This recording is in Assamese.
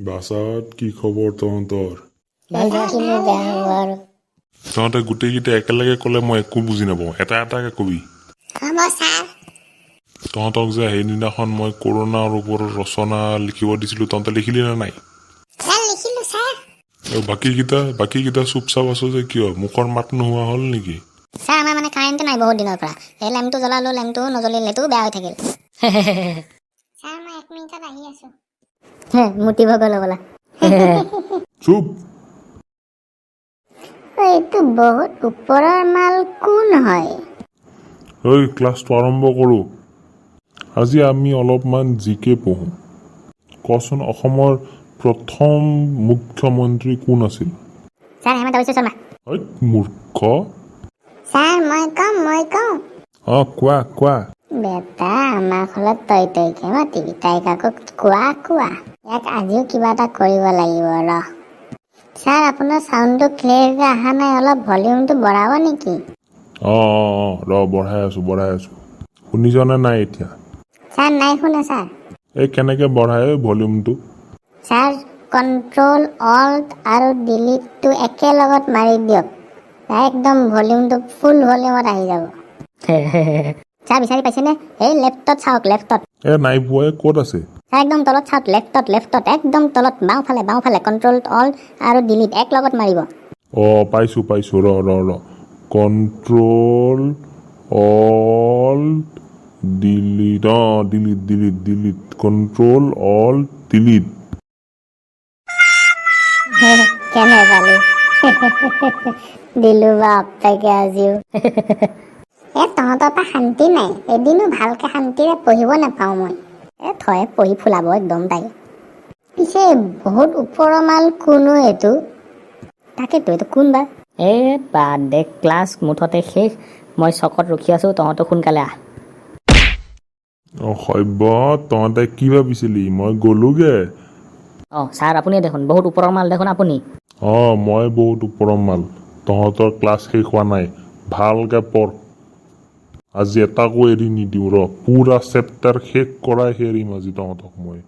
বাসাত কি খবৰ তহঁতৰ? কিনো বেয়া হ'ব আৰু তহঁতে গোটেইকেইটা একেলগে ক'লে মই একো বুজি নাপাওঁ। এটা এটাকে কবি। হ'ব ছাৰ। তহঁতক যে সেইদিনাখন মই কৰোণাৰ ওপৰত ৰচনা লিখিব দিছিলোঁ, তহঁতে লিখিলি নে নাই? ছাৰ লিখিলোঁ ছাৰ। আৰু বাকীকেইটা চুপচাপ আছো যে কিয়? মুখৰ মাত নোহোৱা হ'ল নেকি? ছাৰ আমাৰ মানে কাৰেণ্টে নাই বহুত দিনৰ পৰা। এই লেম্পটো জ্বলালোঁ, লেম্পটো নজ্বলিল, এইটোও বেয়া হৈ থাকিল। ছাৰ মই 1 মিনিটত আহি আছোঁ। মুতিব গ'ল হ'বলা। চুপ! এইটো বহুত ওপৰৰ মাল কোন হয়? ঐ, ক্লাছটো আৰম্ভ কৰোঁ। আজি আমি অলপমান জিকে পঢ়োঁ। কচোন, অসমৰ প্ৰথম মুখ্যমন্ত্ৰী কোন আছিল? ছাৰ হেমন্ত বিশ্ব শৰ্মা। ঐ মূৰ্খ! ছাৰ মই কওঁ। কোৱা। বেটা আমাৰ ঘৰত তইকে মাতিবি, তাইক আকৌ কোৱা। ইয়াক আজিও কিবা এটা কৰিব লাগিব ৰ। ছাৰ আপোনাৰ চাউণ্ডটো ক্লিয়াৰকৈ অহা নাই, অলপ ভলিউমটো বঢ়াব নেকি? ৰ বঢ়াই আছো। শুনিছনে নাই এতিয়া? ছাৰ নাই শুনা ছাৰ। এই কেনেকে বঢ়াই ভলিউমটো? ছাৰ কণ্ট্ৰল অল্ট আৰু ডিলিটটো একেলগত মাৰি দিয়ক, একদম ভলিউমটো ফুল ভলিউমত আহি যাব। ছাৰ বিচাৰি পাইছেনে? এই লেফ্টত চাওক, লেফ্টত। নাই পোৱা, ক'ত আছে? ছাৰ একদম তলত চাওক, লেফ্টত একদম তলত, বাওঁফালে কণ্ট্ৰল অল্ট আৰু ডিলিট এক লগত মাৰিব। পাইছো ৰ control alt delete delete control alt delete. কেনে পালি? দিলো বাপ তাকে আজিও। তহঁতৰ পৰা শান্তি নাই, এদিনো ভালকে শান্তিৰে পঢ়িব নাপাওঁ মই। থয় পঢ়ি ফুলাব একদম তাই। পিছে বহুত ওপৰৰ মাল কোনো এইটো? তাকেতো এইটো কোন বা? বাদ দে, ক্লাছ মুঠতে শেষ। মই চকত ৰখি আছো, তহঁতো সোনকালে আহ। সভ্য, তহঁতে কি ভাবিছিলি মই গ'লোগে? ছাৰ আপুনি দেখোন বহুত ওপৰৰ মাল দেখোন আপুনি। মই বহুত ওপৰৰ মাল। তহঁতৰ ক্লাছ শেষ হোৱা নাই, ভালকে পঢ়। আজি এটাকো এৰি নিদিওঁ ৰ, পুৰা চেপ্টাৰ শেষ কৰাইহে এৰিম আজি তহঁতক মই।